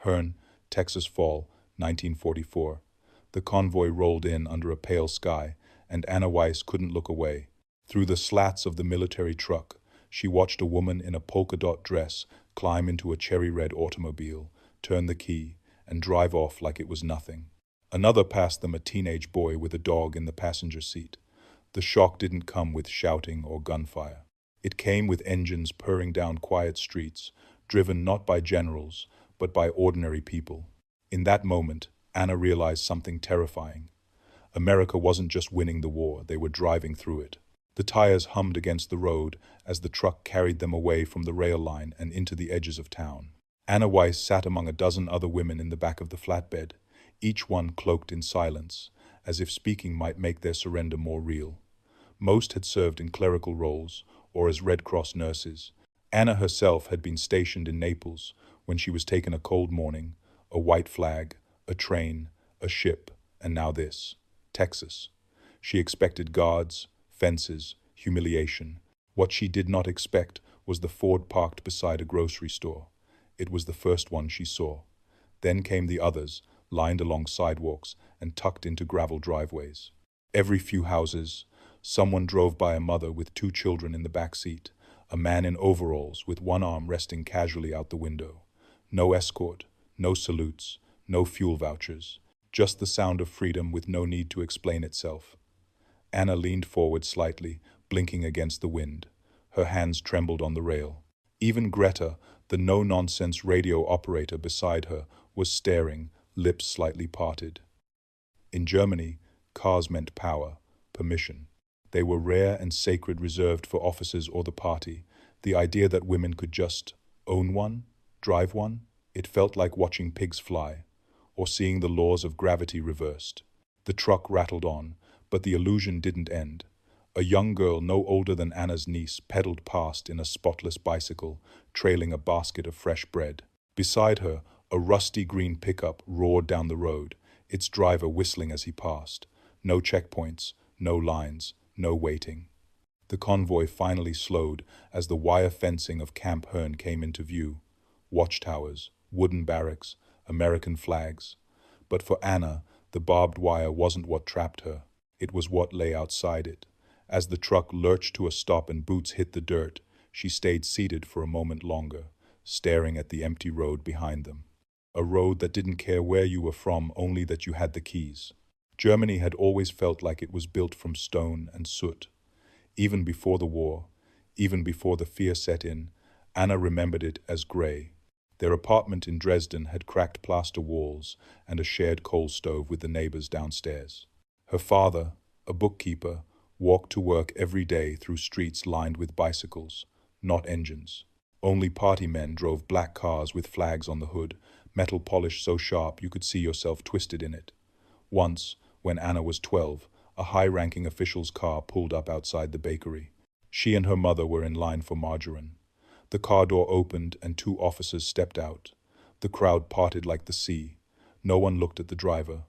Hearne, Texas Fall, 1944. The convoy rolled in under a pale sky, and Anna Weiss couldn't look away. Through the slats of the military truck, she watched a woman in a polka-dot dress climb into a cherry-red automobile, turn the key, and drive off like it was nothing. Another passed them, a teenage boy with a dog in the passenger seat. The shock didn't come with shouting or gunfire. It came with engines purring down quiet streets, driven not by generals, but by ordinary people. In that moment, Anna realized something terrifying. America wasn't just winning the war, they were driving through it. The tires hummed against the road as the truck carried them away from the rail line and into the edges of town. Anna Weiss sat among a dozen other women in the back of the flatbed, each one cloaked in silence, as if speaking might make their surrender more real. Most had served in clerical roles or as Red Cross nurses. Anna herself had been stationed in Naples when she was taken a cold morning, a white flag, a train, a ship, and now this, Texas. She expected guards, fences, humiliation. What she did not expect was the Ford parked beside a grocery store. It was the first one she saw. Then came the others, lined along sidewalks and tucked into gravel driveways. Every few houses, someone drove by, a mother with two children in the back seat, a man in overalls with one arm resting casually out the window. No escort, no salutes, no fuel vouchers, just the sound of freedom with no need to explain itself. Anna leaned forward slightly, blinking against the wind. Her hands trembled on the rail. Even Greta, the no-nonsense radio operator beside her, was staring, lips slightly parted. In Germany, cars meant power, permission. They were rare and sacred, reserved for officers or the party. The idea that women could just own one, drive one, it felt like watching pigs fly, or seeing the laws of gravity reversed. The truck rattled on, but the illusion didn't end. A young girl no older than Anna's niece pedaled past in a spotless bicycle, trailing a basket of fresh bread. Beside her, a rusty green pickup roared down the road, its driver whistling as he passed. No checkpoints, no lines, no waiting. The convoy finally slowed as the wire fencing of Camp Hearne came into view. Watchtowers, wooden barracks, American flags. But for Anna, the barbed wire wasn't what trapped her. It was what lay outside it. As the truck lurched to a stop and boots hit the dirt, she stayed seated for a moment longer, staring at the empty road behind them. A road that didn't care where you were from, only that you had the keys. Germany had always felt like it was built from stone and soot. Even before the war, even before the fear set in, Anna remembered it as gray. Their apartment in Dresden had cracked plaster walls and a shared coal stove with the neighbors downstairs. Her father, a bookkeeper, walked to work every day through streets lined with bicycles, not engines. Only party men drove black cars with flags on the hood, metal polish so sharp you could see yourself twisted in it. Once, when Anna was 12, a high-ranking official's car pulled up outside the bakery. She and her mother were in line for margarine. The car door opened and two officers stepped out. The crowd parted like the sea. No one looked at the driver.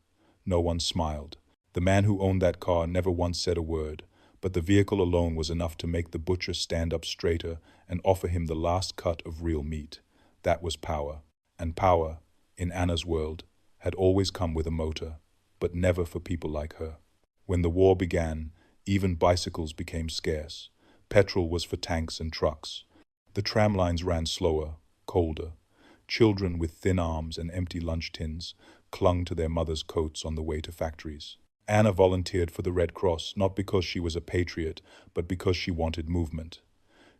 No one smiled. The man who owned that car never once said a word, but the vehicle alone was enough to make the butcher stand up straighter and offer him the last cut of real meat. That was power. And power, in Anna's world, had always come with a motor, but never for people like her. When the war began, even bicycles became scarce. Petrol was for tanks and trucks. The tram lines ran slower, colder. Children with thin arms and empty lunch tins clung to their mothers' coats on the way to factories. Anna volunteered for the Red Cross, not because she was a patriot, but because she wanted movement.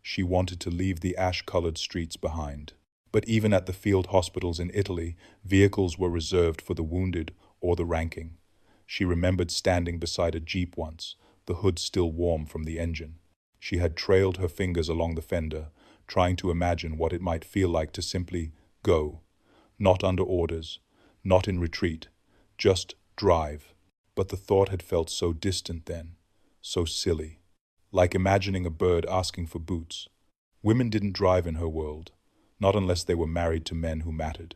She wanted to leave the ash-colored streets behind. But even at the field hospitals in Italy, vehicles were reserved for the wounded or the ranking. She remembered standing beside a jeep once, the hood still warm from the engine. She had trailed her fingers along the fender, trying to imagine what it might feel like to simply go. Not under orders, not in retreat, just drive. But the thought had felt so distant then, so silly. Like imagining a bird asking for boots. Women didn't drive in her world, not unless they were married to men who mattered.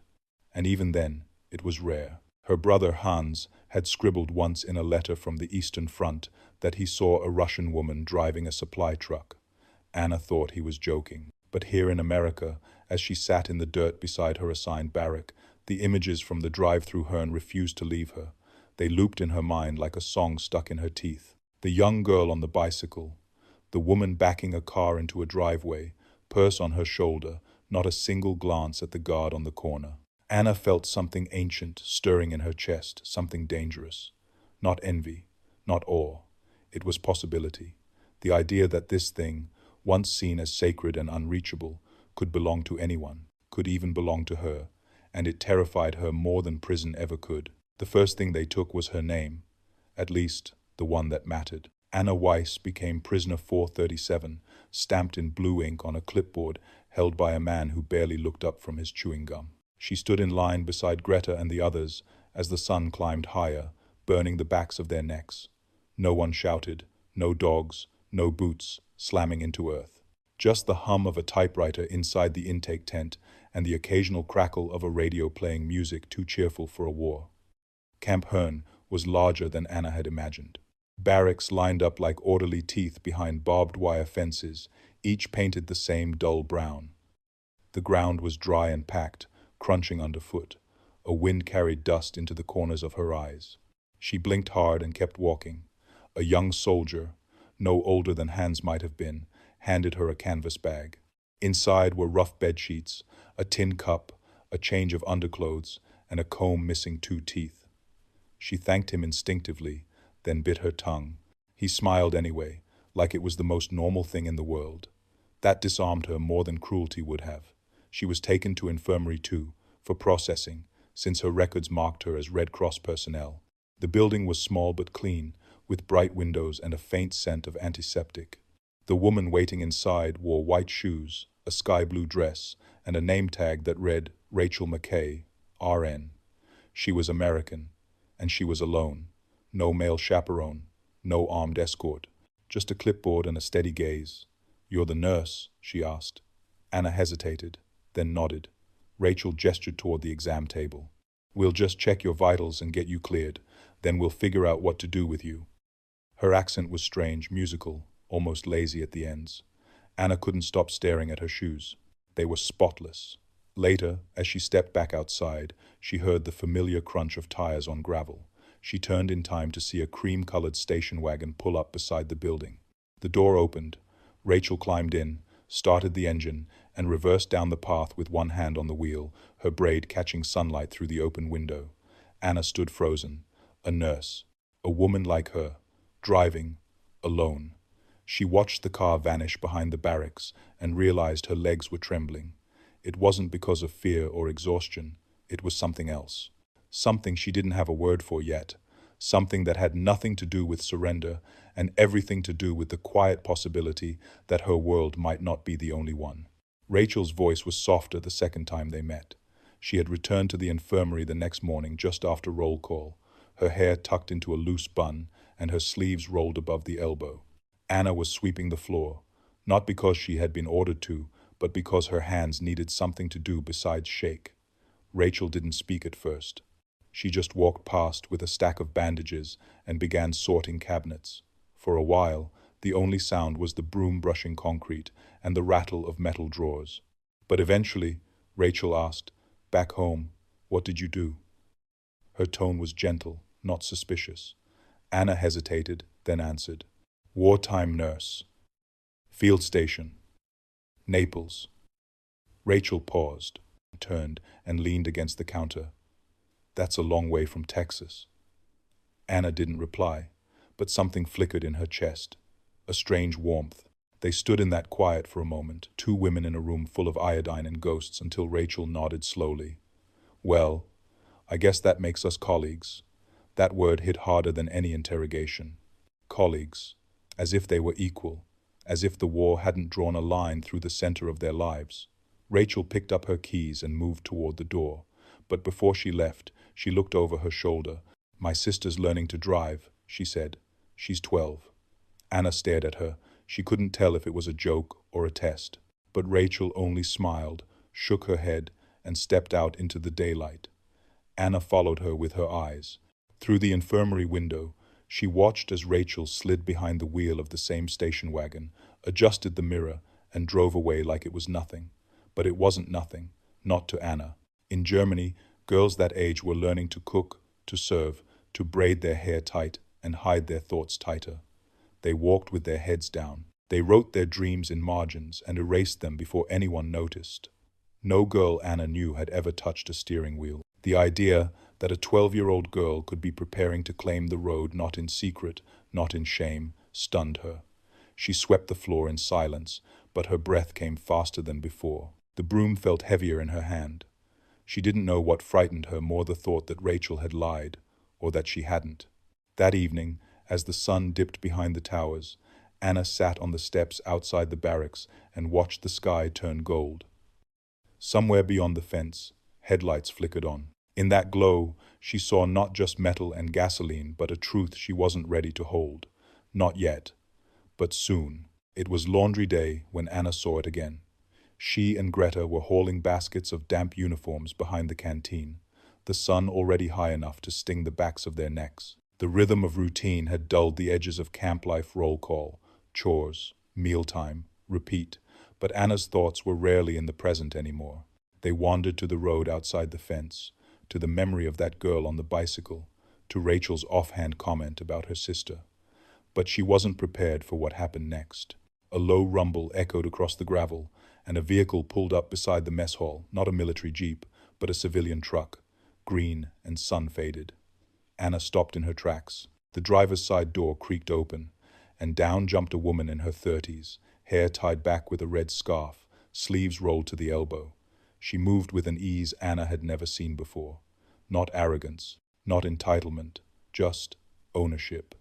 And even then, it was rare. Her brother Hans had scribbled once in a letter from the Eastern Front that he saw a Russian woman driving a supply truck. Anna thought he was joking. But here in America, as she sat in the dirt beside her assigned barrack, The images from the drive-through Hearne refused to leave her. They looped in her mind like a song stuck in her teeth. The young girl on the bicycle, the woman backing a car into a driveway, purse on her shoulder, not a single glance at the guard on the corner. Anna felt something ancient stirring in her chest, something dangerous. Not envy, not awe. It was possibility. The idea that this thing, once seen as sacred and unreachable, could belong to anyone, could even belong to her, and it terrified her more than prison ever could. The first thing they took was her name, at least the one that mattered. Anna Weiss became prisoner 437, stamped in blue ink on a clipboard held by a man who barely looked up from his chewing gum. She stood in line beside Greta and the others as the sun climbed higher, burning the backs of their necks. No one shouted, no dogs, no boots slamming into earth. Just the hum of a typewriter inside the intake tent and the occasional crackle of a radio playing music too cheerful for a war. Camp Hearne was larger than Anna had imagined. Barracks lined up like orderly teeth behind barbed wire fences, each painted the same dull brown. The ground was dry and packed, crunching underfoot. A wind carried dust into the corners of her eyes. She blinked hard and kept walking. A young soldier, no older than Hans might have been, handed her a canvas bag. Inside were rough bedsheets, a tin cup, a change of underclothes, and a comb missing 2 teeth. She thanked him instinctively, then bit her tongue. He smiled anyway, like it was the most normal thing in the world. That disarmed her more than cruelty would have. She was taken to infirmary too, for processing, since her records marked her as Red Cross personnel. The building was small but clean, with bright windows and a faint scent of antiseptic. The woman waiting inside wore white shoes, a sky-blue dress, and a name tag that read Rachel McKay, RN. She was American, and she was alone. No male chaperone, no armed escort, just a clipboard and a steady gaze. "You're the nurse?" she asked. Anna hesitated, then nodded. Rachel gestured toward the exam table. "We'll just check your vitals and get you cleared, then we'll figure out what to do with you." Her accent was strange, musical, almost lazy at the ends. Anna couldn't stop staring at her shoes. They were spotless. Later, as she stepped back outside, she heard the familiar crunch of tires on gravel. She turned in time to see a cream-colored station wagon pull up beside the building. The door opened. Rachel climbed in, started the engine, and reversed down the path with one hand on the wheel, her braid catching sunlight through the open window. Anna stood frozen. A nurse. A woman like her. Driving. Alone. She watched the car vanish behind the barracks and realized her legs were trembling. It wasn't because of fear or exhaustion. It was something else. Something she didn't have a word for yet. Something that had nothing to do with surrender and everything to do with the quiet possibility that her world might not be the only one. Rachel's voice was softer the second time they met. She had returned to the infirmary the next morning just after roll call, her hair tucked into a loose bun and her sleeves rolled above the elbow. Anna was sweeping the floor, not because she had been ordered to, but because her hands needed something to do besides shake. Rachel didn't speak at first. She just walked past with a stack of bandages and began sorting cabinets. For a while, the only sound was the broom brushing concrete and the rattle of metal drawers. But eventually, Rachel asked, "Back home, what did you do?" Her tone was gentle, not suspicious. Anna hesitated, then answered, "Wartime nurse. Field station. Naples." Rachel paused, turned, and leaned against the counter. "That's a long way from Texas." Anna didn't reply, but something flickered in her chest, a strange warmth. They stood in that quiet for a moment, 2 women in a room full of iodine and ghosts, until Rachel nodded slowly. "Well, I guess that makes us colleagues." That word hit harder than any interrogation. Colleagues, as if they were equal, as if the war hadn't drawn a line through the center of their lives. Rachel picked up her keys and moved toward the door, but before she left, she looked over her shoulder. "My sister's learning to drive," she said. "She's 12. Anna stared at her. She couldn't tell if it was a joke or a test. But Rachel only smiled, shook her head, and stepped out into the daylight. Anna followed her with her eyes. Through the infirmary window, she watched as Rachel slid behind the wheel of the same station wagon, adjusted the mirror, and drove away like it was nothing. But it wasn't nothing, not to Anna. In Germany, Girls that age were learning to cook, to serve, to braid their hair tight and hide their thoughts tighter. They walked with their heads down. They wrote their dreams in margins and erased them before anyone noticed. No girl Anna knew had ever touched a steering wheel. The idea that a 12-year-old girl could be preparing to claim the road not in secret, not in shame, stunned her. She swept the floor in silence, but her breath came faster than before. The broom felt heavier in her hand. She didn't know what frightened her more, the thought that Rachel had lied, or that she hadn't. That evening, as the sun dipped behind the towers, Anna sat on the steps outside the barracks and watched the sky turn gold. Somewhere beyond the fence, headlights flickered on. In that glow, she saw not just metal and gasoline, but a truth she wasn't ready to hold. Not yet, but soon. It was laundry day when Anna saw it again. She and Greta were hauling baskets of damp uniforms behind the canteen, the sun already high enough to sting the backs of their necks. The rhythm of routine had dulled the edges of camp life: roll call, chores, mealtime, repeat. But Anna's thoughts were rarely in the present anymore. They wandered to the road outside the fence, to the memory of that girl on the bicycle, to Rachel's offhand comment about her sister. But she wasn't prepared for what happened next. A low rumble echoed across the gravel, and a vehicle pulled up beside the mess hall, not a military jeep, but a civilian truck, green and sun-faded. Anna stopped in her tracks. The driver's side door creaked open, and down jumped a woman in her 30s, hair tied back with a red scarf, sleeves rolled to the elbow. She moved with an ease Anna had never seen before. Not arrogance, not entitlement, just ownership.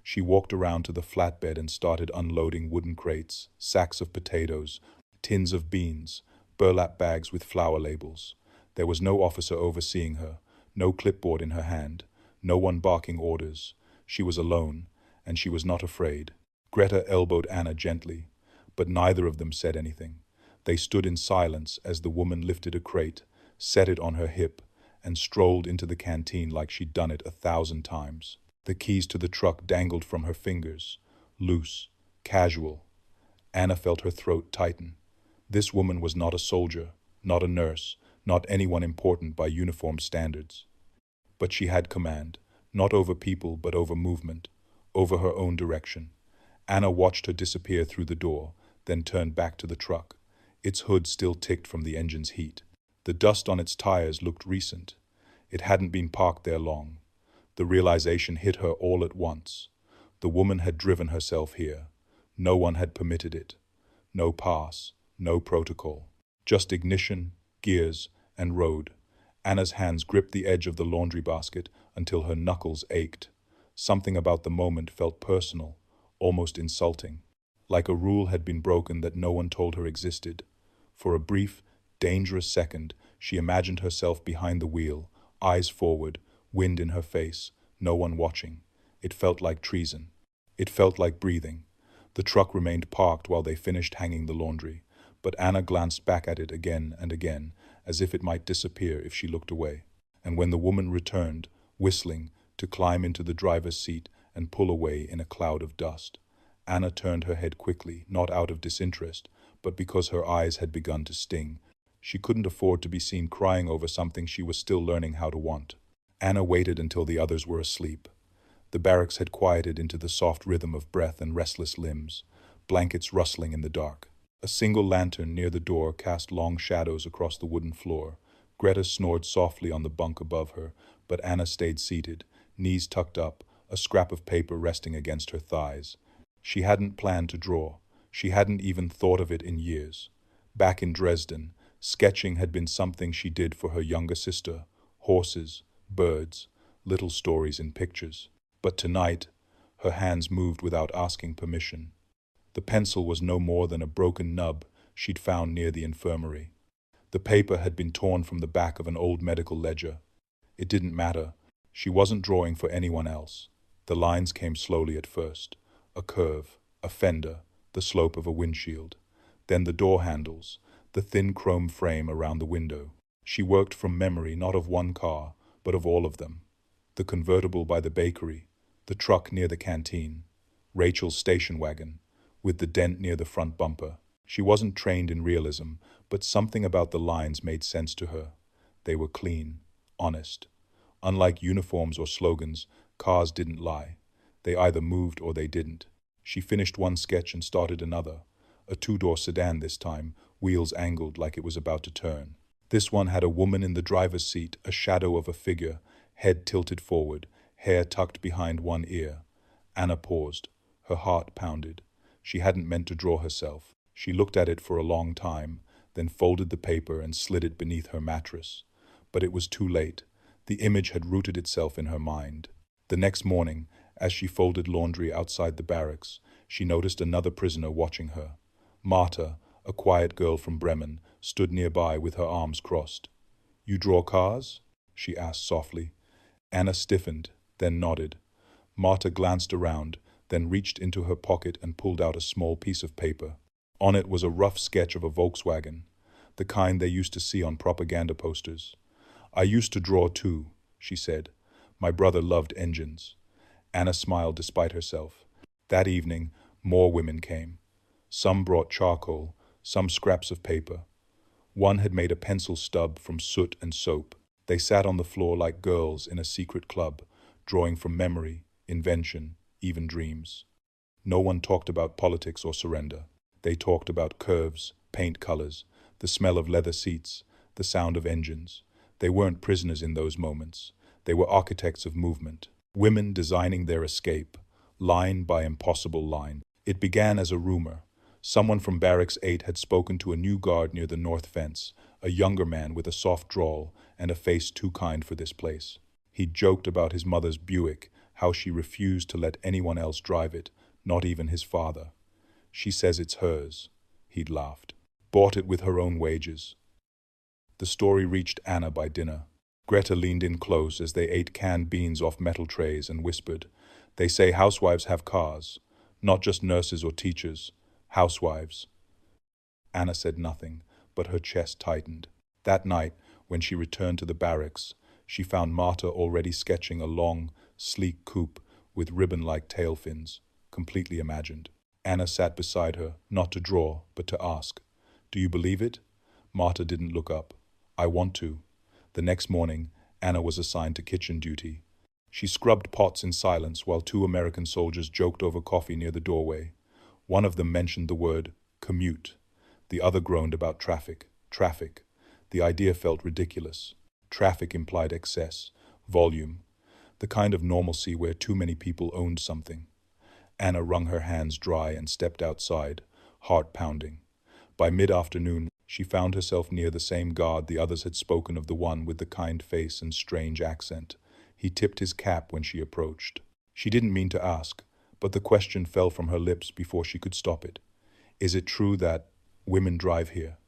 She walked around to the flatbed and started unloading wooden crates, sacks of potatoes, tins of beans, burlap bags with flour labels. There was no officer overseeing her, no clipboard in her hand, no one barking orders. She was alone, and she was not afraid. Greta elbowed Anna gently, but neither of them said anything. They stood in silence as the woman lifted a crate, set it on her hip, and strolled into the canteen like she'd done it 1,000 times. The keys to the truck dangled from her fingers, loose, casual. Anna felt her throat tighten. This woman was not a soldier, not a nurse, not anyone important by uniform standards. But she had command, not over people but over movement, over her own direction. Anna watched her disappear through the door, then turned back to the truck. Its hood still ticked from the engine's heat. The dust on its tires looked recent. It hadn't been parked there long. The realization hit her all at once. The woman had driven herself here. No one had permitted it. No pass, no protocol. Just ignition, gears, and road. Anna's hands gripped the edge of the laundry basket until her knuckles ached. Something about the moment felt personal, almost insulting. Like a rule had been broken that no one told her existed. For a brief, dangerous second, she imagined herself behind the wheel, eyes forward, wind in her face, no one watching. It felt like treason. It felt like breathing. The truck remained parked while they finished hanging the laundry, but Anna glanced back at it again and again, as if it might disappear if she looked away. And when the woman returned, whistling, to climb into the driver's seat and pull away in a cloud of dust, Anna turned her head quickly, not out of disinterest, but because her eyes had begun to sting. She couldn't afford to be seen crying over something she was still learning how to want. Anna waited until the others were asleep. The barracks had quieted into the soft rhythm of breath and restless limbs, blankets rustling in the dark. A single lantern near the door cast long shadows across the wooden floor. Greta snored softly on the bunk above her, but Anna stayed seated, knees tucked up, a scrap of paper resting against her thighs. She hadn't planned to draw. She hadn't even thought of it in years. Back in Dresden, sketching had been something she did for her younger sister. Horses, birds, little stories in pictures. But tonight, her hands moved without asking permission. The pencil was no more than a broken nub she'd found near the infirmary. The paper had been torn from the back of an old medical ledger. It didn't matter. She wasn't drawing for anyone else. The lines came slowly at first. A curve, a fender, the slope of a windshield. Then the door handles, the thin chrome frame around the window. She worked from memory, not of one car, but of all of them. The convertible by the bakery, the truck near the canteen, Rachel's station wagon, with the dent near the front bumper. She wasn't trained in realism, but something about the lines made sense to her. They were clean, honest. Unlike uniforms or slogans, cars didn't lie. They either moved or they didn't. She finished one sketch and started another. A two-door sedan this time, wheels angled like it was about to turn. This one had a woman in the driver's seat, a shadow of a figure, head tilted forward, hair tucked behind one ear. Anna paused. Her heart pounded. She hadn't meant to draw herself. She looked at it for a long time, then folded the paper and slid it beneath her mattress. But it was too late. The image had rooted itself in her mind. The next morning, as she folded laundry outside the barracks, she noticed another prisoner watching her. Marta, a quiet girl from Bremen, stood nearby with her arms crossed. "You draw cars?" she asked softly. Anna stiffened, then nodded. Marta glanced around, then reached into her pocket and pulled out a small piece of paper. On it was a rough sketch of a Volkswagen, the kind they used to see on propaganda posters. "I used to draw too," she said. "My brother loved engines." Anna smiled despite herself. That evening, more women came. Some brought charcoal, some scraps of paper. One had made a pencil stub from soot and soap. They sat on the floor like girls in a secret club, drawing from memory, invention, even dreams. No one talked about politics or surrender. They talked about curves, paint colors, the smell of leather seats, the sound of engines. They weren't prisoners in those moments. They were architects of movement. Women designing their escape, line by impossible line. It began as a rumor. Someone from Barracks 8 had spoken to a new guard near the north fence, a younger man with a soft drawl and a face too kind for this place. He'd joked about his mother's Buick, how she refused to let anyone else drive it, not even his father. "She says it's hers," he'd laughed. "Bought it with her own wages." The story reached Anna by dinner. Greta leaned in close as they ate canned beans off metal trays and whispered, "They say housewives have cars. Not just nurses or teachers. Housewives." Anna said nothing, but her chest tightened. That night, when she returned to the barracks, she found Marta already sketching a long, sleek coupe with ribbon-like tail fins, completely imagined. Anna sat beside her, not to draw, but to ask, "Do you believe it?" Marta didn't look up. "I want to." The next morning, Anna was assigned to kitchen duty. She scrubbed pots in silence while two American soldiers joked over coffee near the doorway. One of them mentioned the word commute. The other groaned about traffic. Traffic. The idea felt ridiculous. Traffic implied excess, volume, the kind of normalcy where too many people owned something. Anna wrung her hands dry and stepped outside, heart pounding. By mid-afternoon, she found herself near the same guard the others had spoken of, the one with the kind face and strange accent. He tipped his cap when she approached. She didn't mean to ask, but the question fell from her lips before she could stop it. "Is it true that women drive here?"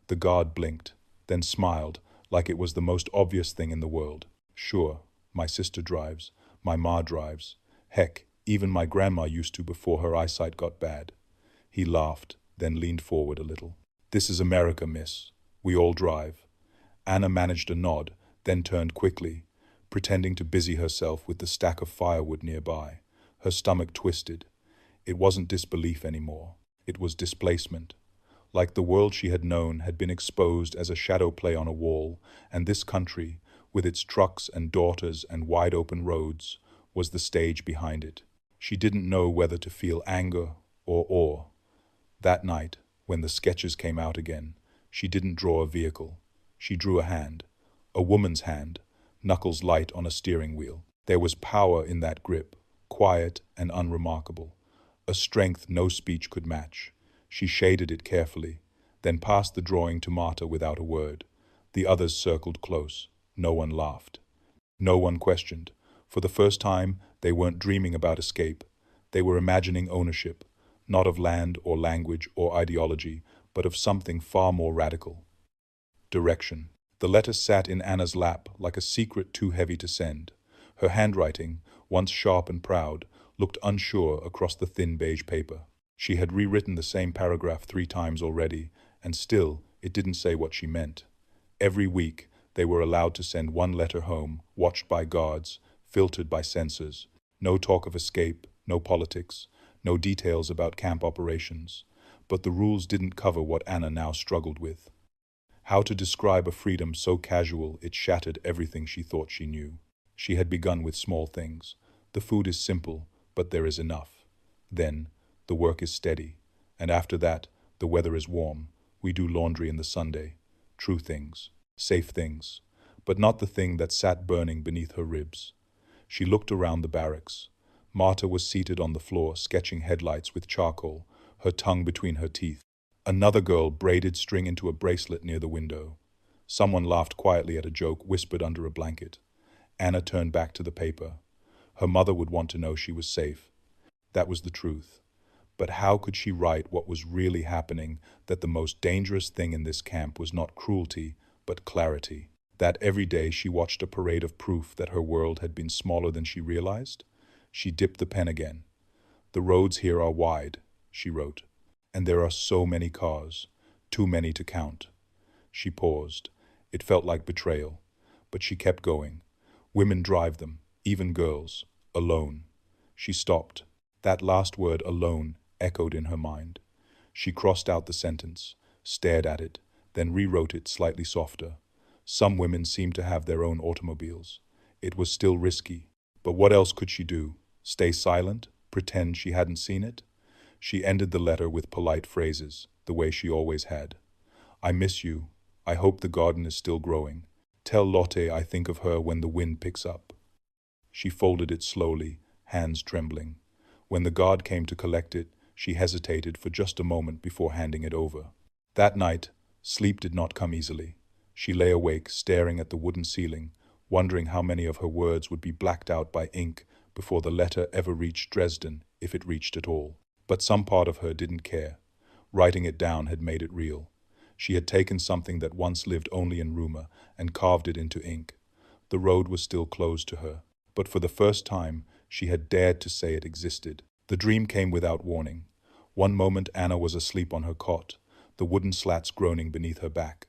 The guard blinked, then smiled, like it was the most obvious thing in the world. "Sure, my sister drives, my ma drives. Heck, even my grandma used to before her eyesight got bad." He laughed, then leaned forward a little. "This is America, miss. We all drive." Anna managed a nod, then turned quickly, pretending to busy herself with the stack of firewood nearby. Her stomach twisted. It wasn't disbelief anymore. It was displacement. Like the world she had known had been exposed as a shadow play on a wall, and this country, with its trucks and daughters and wide-open roads, was the stage behind it. She didn't know whether to feel anger or awe. That night, when the sketches came out again, she didn't draw a vehicle. She drew a hand, a woman's hand, knuckles light on a steering wheel. There was power in that grip, quiet and unremarkable, a strength no speech could match. She shaded it carefully, then passed the drawing to Marta without a word. The others circled close. No one laughed. No one questioned. For the first time, they weren't dreaming about escape. They were imagining ownership, not of land or language or ideology, but of something far more radical. Direction. The letter sat in Anna's lap like a secret too heavy to send. Her handwriting, once sharp and proud, looked unsure across the thin beige paper. She had rewritten the same paragraph 3 times already, and still it didn't say what she meant. Every week, they were allowed to send one letter home, watched by guards, filtered by censors. No talk of escape, no politics, no details about camp operations. But the rules didn't cover what Anna now struggled with. How to describe a freedom so casual it shattered everything she thought she knew. She had begun with small things. The food is simple, but there is enough. Then, the work is steady. And after that, the weather is warm. We do laundry in the Sunday. True things. Safe things. But not the thing that sat burning beneath her ribs. She looked around the barracks. Marta was seated on the floor, sketching headlights with charcoal, her tongue between her teeth. Another girl braided string into a bracelet near the window. Someone laughed quietly at a joke whispered under a blanket. Anna turned back to the paper. Her mother would want to know she was safe. That was the truth. But how could she write what was really happening, that the most dangerous thing in this camp was not cruelty, but clarity? That every day she watched a parade of proof that her world had been smaller than she realized? She dipped the pen again. "The roads here are wide," she wrote, "and there are so many cars, too many to count." She paused. It felt like betrayal, but she kept going. Women drive them, even girls, alone. She stopped. That last word, alone, echoed in her mind. She crossed out the sentence, stared at it, then rewrote it slightly softer. Some women seemed to have their own automobiles. It was still risky, but what else could she do? Stay silent? Pretend she hadn't seen it? She ended the letter with polite phrases, the way she always had. "I miss you. I hope the garden is still growing. Tell Lotte I think of her when the wind picks up." She folded it slowly, hands trembling. When the guard came to collect it, she hesitated for just a moment before handing it over. That night, sleep did not come easily. She lay awake, staring at the wooden ceiling, wondering how many of her words would be blacked out by ink before the letter ever reached Dresden, if it reached at all. But some part of her didn't care. Writing it down had made it real. She had taken something that once lived only in rumor and carved it into ink. The road was still closed to her, but for the first time, she had dared to say it existed. The dream came without warning. One moment Anna was asleep on her cot, the wooden slats groaning beneath her back.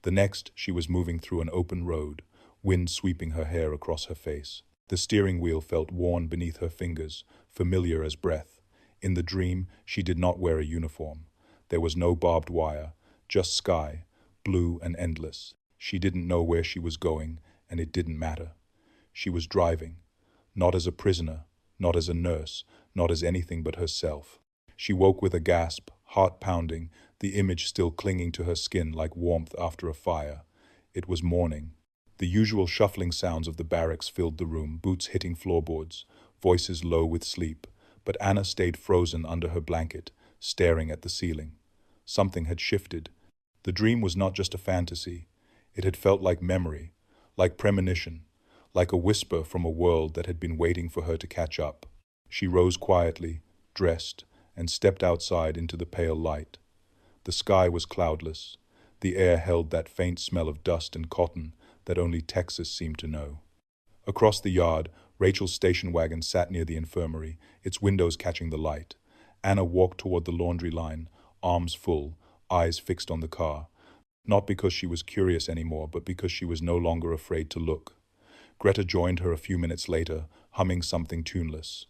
The next, she was moving through an open road, wind sweeping her hair across her face. The steering wheel felt worn beneath her fingers, familiar as breath. In the dream, she did not wear a uniform. There was no barbed wire, just sky, blue and endless. She didn't know where she was going, and it didn't matter. She was driving, not as a prisoner, not as a nurse, not as anything but herself. She woke with a gasp, heart pounding, the image still clinging to her skin like warmth after a fire. It was morning. The usual shuffling sounds of the barracks filled the room, boots hitting floorboards, voices low with sleep. But Anna stayed frozen under her blanket, staring at the ceiling. Something had shifted. The dream was not just a fantasy. It had felt like memory, like premonition, like a whisper from a world that had been waiting for her to catch up. She rose quietly, dressed, and stepped outside into the pale light. The sky was cloudless. The air held that faint smell of dust and cotton that only Texas seemed to know. Across the yard, Rachel's station wagon sat near the infirmary, its windows catching the light. Anna walked toward the laundry line, arms full, eyes fixed on the car. Not because she was curious anymore, but because she was no longer afraid to look. Greta joined her a few minutes later, humming something tuneless.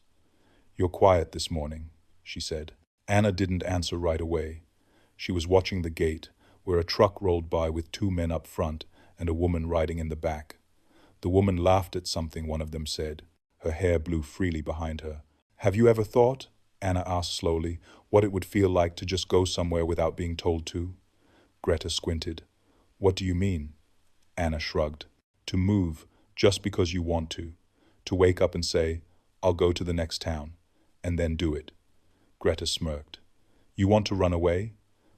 "You're quiet this morning," she said. Anna didn't answer right away. She was watching the gate, where a truck rolled by with two men up front and a woman riding in the back. The woman laughed at something one of them said. Her hair blew freely behind her. "Have you ever thought," Anna asked slowly, "what it would feel like to just go somewhere without being told to?" Greta squinted. "What do you mean?" Anna shrugged. "To move, just because you want to. To wake up and say, 'I'll go to the next town,' and then do it." Greta smirked. "You want to run away?"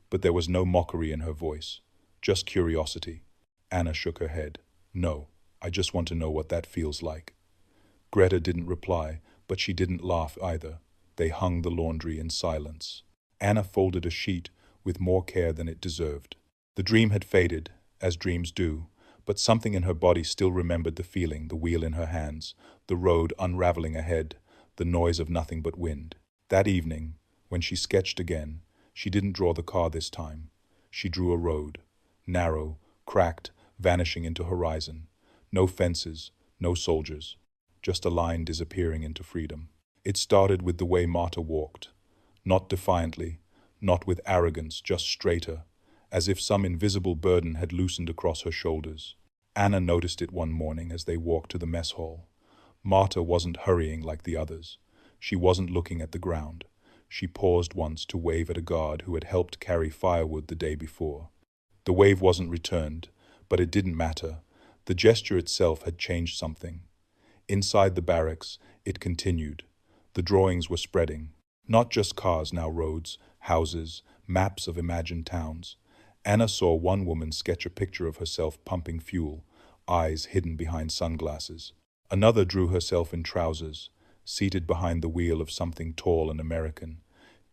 But there was no mockery in her voice, just curiosity. Anna shook her head. "No, I just want to know what that feels like." Greta didn't reply, but she didn't laugh either. They hung the laundry in silence. Anna folded a sheet with more care than it deserved. The dream had faded, as dreams do, but something in her body still remembered the feeling, the wheel in her hands, the road unraveling ahead, the noise of nothing but wind. That evening, when she sketched again, she didn't draw the car this time. She drew a road, narrow, cracked, vanishing into horizon. No fences, no soldiers, just a line disappearing into freedom. It started with the way Marta walked, not defiantly, not with arrogance, just straighter, as if some invisible burden had loosened across her shoulders. Anna noticed it one morning as they walked to the mess hall. Marta wasn't hurrying like the others. She wasn't looking at the ground. She paused once to wave at a guard who had helped carry firewood the day before. The wave wasn't returned, but it didn't matter. The gesture itself had changed something. Inside the barracks, it continued. The drawings were spreading. Not just cars, now roads, houses, maps of imagined towns. Anna saw one woman sketch a picture of herself pumping fuel, eyes hidden behind sunglasses. Another drew herself in trousers, seated behind the wheel of something tall and American,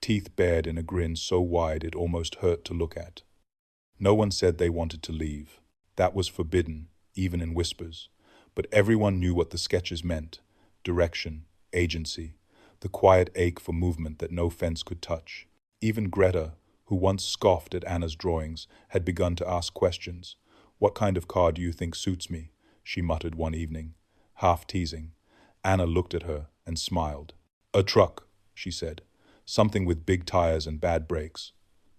teeth bared in a grin so wide it almost hurt to look at. No one said they wanted to leave. That was forbidden, even in whispers. But everyone knew what the sketches meant: direction, agency, the quiet ache for movement that no fence could touch. Even Greta, who once scoffed at Anna's drawings, had begun to ask questions. "What kind of car do you think suits me?" she muttered one evening, half teasing. Anna looked at her and smiled. "A truck," she said. "Something with big tires and bad brakes."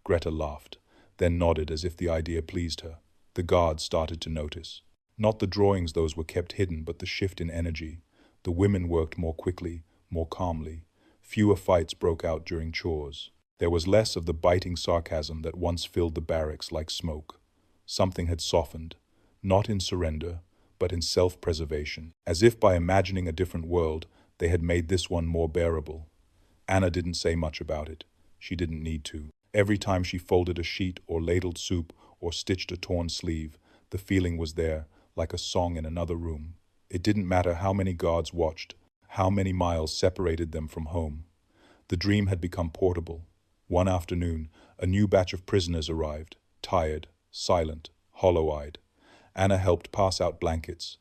Greta laughed, then nodded as if the idea pleased her. The guards started to notice. Not the drawings, those were kept hidden, but the shift in energy. The women worked more quickly, more calmly. Fewer fights broke out during chores. There was less of the biting sarcasm that once filled the barracks like smoke. Something had softened, not in surrender, but in self-preservation. As if by imagining a different world, they had made this one more bearable. Anna didn't say much about it. She didn't need to. Every time she folded a sheet or ladled soup or stitched a torn sleeve, the feeling was there, like a song in another room. It didn't matter how many guards watched, how many miles separated them from home. The dream had become portable. One afternoon, a new batch of prisoners arrived, tired, silent, hollow-eyed. Anna helped pass out blankets.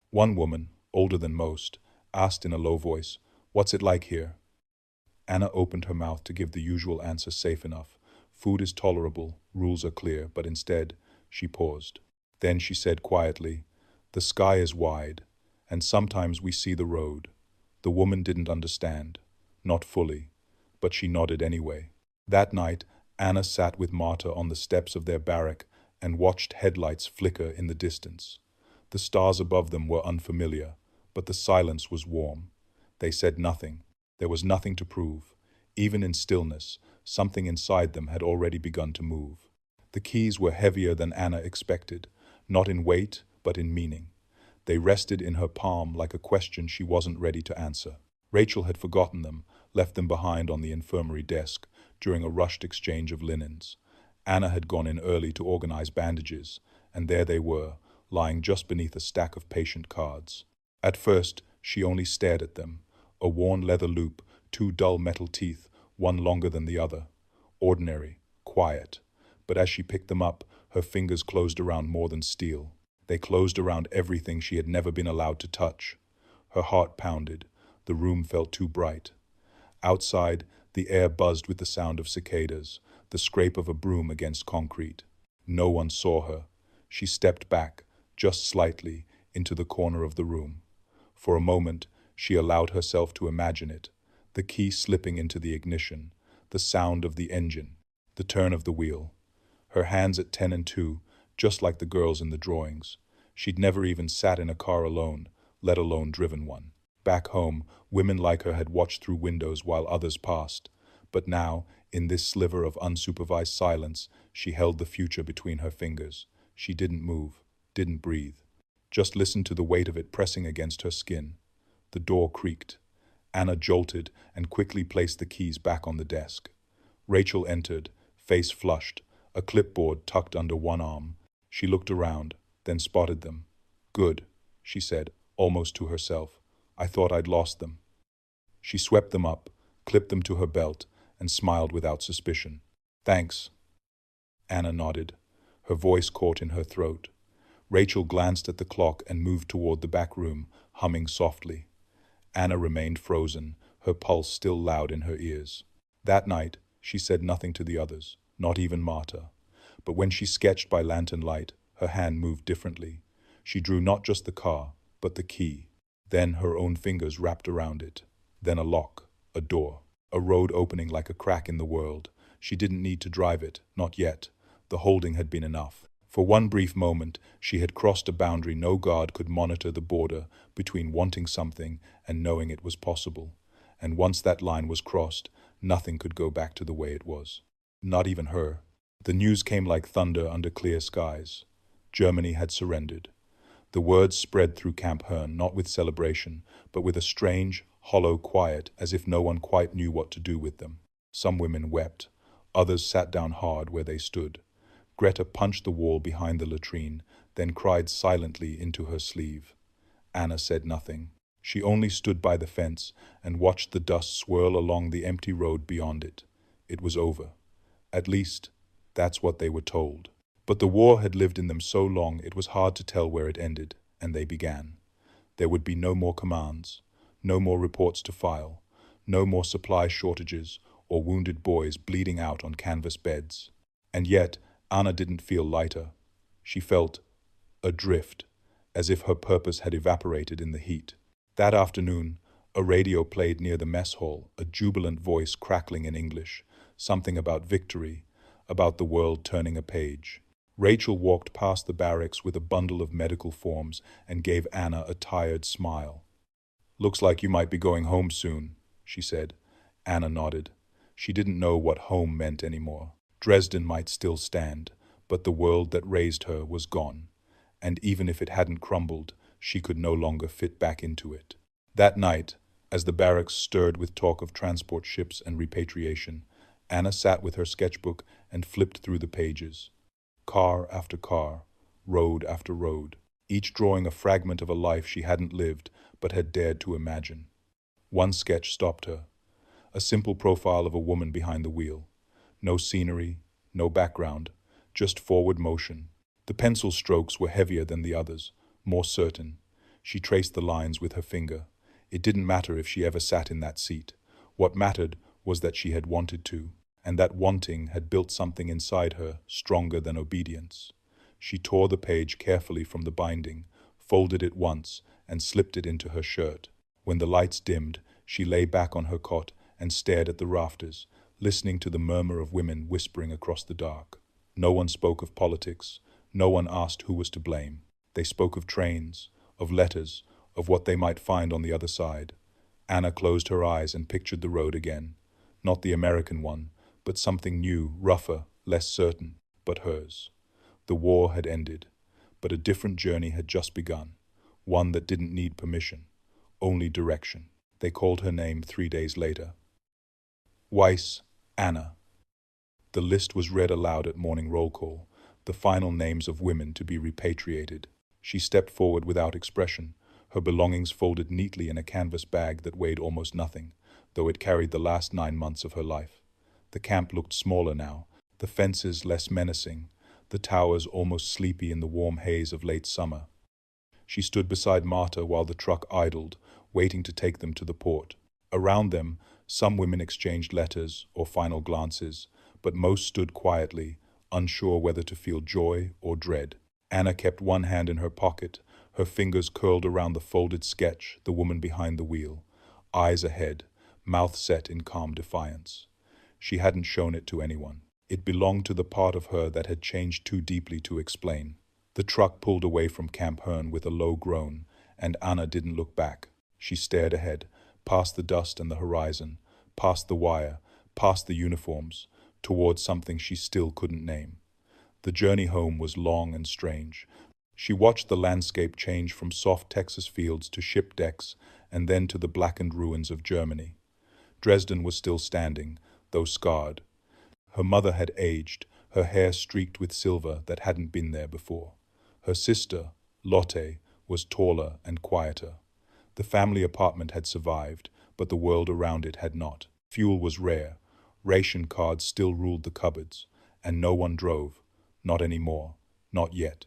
One woman, older than most, asked in a low voice, "What's it like here?" Anna opened her mouth to give the usual answer, safe enough. Food is tolerable, rules are clear, but instead, she paused. Then she said quietly, "The sky is wide, and sometimes we see the road." The woman didn't understand, not fully, but she nodded anyway. That night, Anna sat with Marta on the steps of their barrack and watched headlights flicker in the distance. The stars above them were unfamiliar, but the silence was warm. They said nothing. There was nothing to prove. Even in stillness, something inside them had already begun to move. The keys were heavier than Anna expected, not in weight, but in meaning. They rested in her palm like a question she wasn't ready to answer. Rachel had forgotten them, left them behind on the infirmary desk during a rushed exchange of linens. Anna had gone in early to organize bandages, and there they were, lying just beneath a stack of patient cards. At first, she only stared at them. A worn leather loop, two dull metal teeth, one longer than the other. Ordinary, quiet. But as she picked them up, her fingers closed around more than steel. They closed around everything she had never been allowed to touch. Her heart pounded. The room felt too bright. Outside, the air buzzed with the sound of cicadas, the scrape of a broom against concrete. No one saw her. She stepped back, just slightly, into the corner of the room. For a moment, she allowed herself to imagine it. The key slipping into the ignition, the sound of the engine, the turn of the wheel. Her hands at 10 and 2, just like the girls in the drawings. She'd never even sat in a car alone, let alone driven one. Back home, women like her had watched through windows while others passed. But now, in this sliver of unsupervised silence, she held the future between her fingers. She didn't move, didn't breathe. Just listened to the weight of it pressing against her skin. The door creaked. Anna jolted and quickly placed the keys back on the desk. Rachel entered, face flushed, a clipboard tucked under one arm. She looked around, then spotted them. "Good," she said, almost to herself. "I thought I'd lost them." She swept them up, clipped them to her belt, and smiled without suspicion. "Thanks." Anna nodded. Her voice caught in her throat. Rachel glanced at the clock and moved toward the back room, humming softly. Anna remained frozen, her pulse still loud in her ears. That night, she said nothing to the others, not even Marta. But when she sketched by lantern light, her hand moved differently. She drew not just the car, but the key. Then her own fingers wrapped around it. Then a lock, a door, a road opening like a crack in the world. She didn't need to drive it, not yet. The holding had been enough. For one brief moment, she had crossed a boundary no guard could monitor, the border between wanting something and knowing it was possible. And once that line was crossed, nothing could go back to the way it was. Not even her. The news came like thunder under clear skies. Germany had surrendered. The words spread through Camp Hearne, not with celebration, but with a strange, hollow quiet, as if no one quite knew what to do with them. Some women wept. Others sat down hard where they stood. Greta punched the wall behind the latrine, then cried silently into her sleeve. Anna said nothing. She only stood by the fence and watched the dust swirl along the empty road beyond it. It was over. At least, that's what they were told. But the war had lived in them so long it was hard to tell where it ended, and they began. There would be no more commands, no more reports to file, no more supply shortages or wounded boys bleeding out on canvas beds. And yet, Anna didn't feel lighter. She felt adrift, as if her purpose had evaporated in the heat. That afternoon, a radio played near the mess hall, a jubilant voice crackling in English, something about victory, about the world turning a page. Rachel walked past the barracks with a bundle of medical forms and gave Anna a tired smile. "Looks like you might be going home soon," she said. Anna nodded. She didn't know what home meant anymore. Dresden might still stand, but the world that raised her was gone. And even if it hadn't crumbled, she could no longer fit back into it. That night, as the barracks stirred with talk of transport ships and repatriation, Anna sat with her sketchbook and flipped through the pages. Car after car, road after road, each drawing a fragment of a life she hadn't lived but had dared to imagine. One sketch stopped her. A simple profile of a woman behind the wheel. No scenery, no background, just forward motion. The pencil strokes were heavier than the others, more certain. She traced the lines with her finger. It didn't matter if she ever sat in that seat. What mattered was that she had wanted to, and that wanting had built something inside her stronger than obedience. She tore the page carefully from the binding, folded it once, and slipped it into her shirt. When the lights dimmed, she lay back on her cot and stared at the rafters, listening to the murmur of women whispering across the dark. No one spoke of politics. No one asked who was to blame. They spoke of trains, of letters, of what they might find on the other side. Anna closed her eyes and pictured the road again. Not the American one, but something new, rougher, less certain, but hers. The war had ended, but a different journey had just begun, one that didn't need permission, only direction. They called her name 3 days later. Weiss, Anna. The list was read aloud at morning roll call, the final names of women to be repatriated. She stepped forward without expression, her belongings folded neatly in a canvas bag that weighed almost nothing, though it carried the last 9 months of her life. The camp looked smaller now, the fences less menacing, the towers almost sleepy in the warm haze of late summer. She stood beside Marta while the truck idled, waiting to take them to the port. Around them, some women exchanged letters or final glances, but most stood quietly, unsure whether to feel joy or dread. Anna kept one hand in her pocket, her fingers curled around the folded sketch, the woman behind the wheel, eyes ahead, mouth set in calm defiance. She hadn't shown it to anyone. It belonged to the part of her that had changed too deeply to explain. The truck pulled away from Camp Hearne with a low groan, and Anna didn't look back. She stared ahead, past the dust and the horizon, past the wire, past the uniforms, towards something she still couldn't name. The journey home was long and strange. She watched the landscape change from soft Texas fields to ship decks and then to the blackened ruins of Germany. Dresden was still standing, though scarred. Her mother had aged, her hair streaked with silver that hadn't been there before. Her sister, Lotte, was taller and quieter. The family apartment had survived, but the world around it had not. Fuel was rare. Ration cards still ruled the cupboards, and no one drove. Not anymore. Not yet.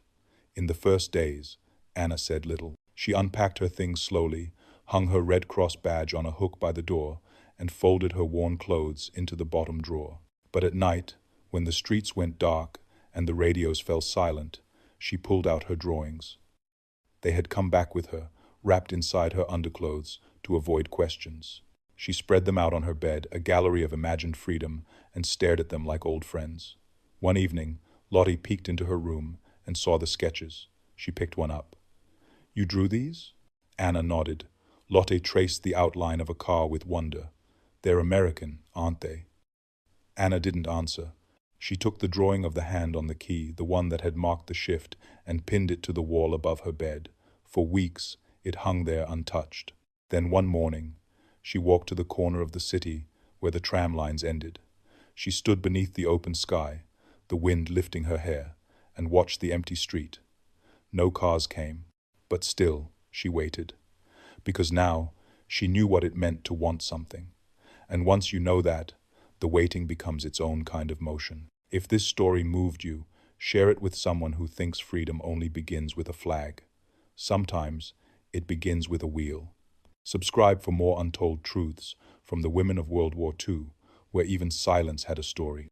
In the first days, Anna said little. She unpacked her things slowly, hung her Red Cross badge on a hook by the door, and folded her worn clothes into the bottom drawer. But at night, when the streets went dark and the radios fell silent, she pulled out her drawings. They had come back with her, wrapped inside her underclothes, to avoid questions. She spread them out on her bed, a gallery of imagined freedom, and stared at them like old friends. One evening, Lottie peeked into her room and saw the sketches. She picked one up. "You drew these?" Anna nodded. Lottie traced the outline of a car with wonder. "They're American, aren't they?" Anna didn't answer. She took the drawing of the hand on the key, the one that had marked the shift, and pinned it to the wall above her bed. For weeks, it hung there untouched. Then one morning, she walked to the corner of the city where the tram lines ended. She stood beneath the open sky, the wind lifting her hair, and watched the empty street. No cars came, but still she waited. Because now she knew what it meant to want something. And once you know that, the waiting becomes its own kind of motion. If this story moved you, share it with someone who thinks freedom only begins with a flag. Sometimes it begins with a wheel. Subscribe for more untold truths from the women of World War II, where even silence had a story.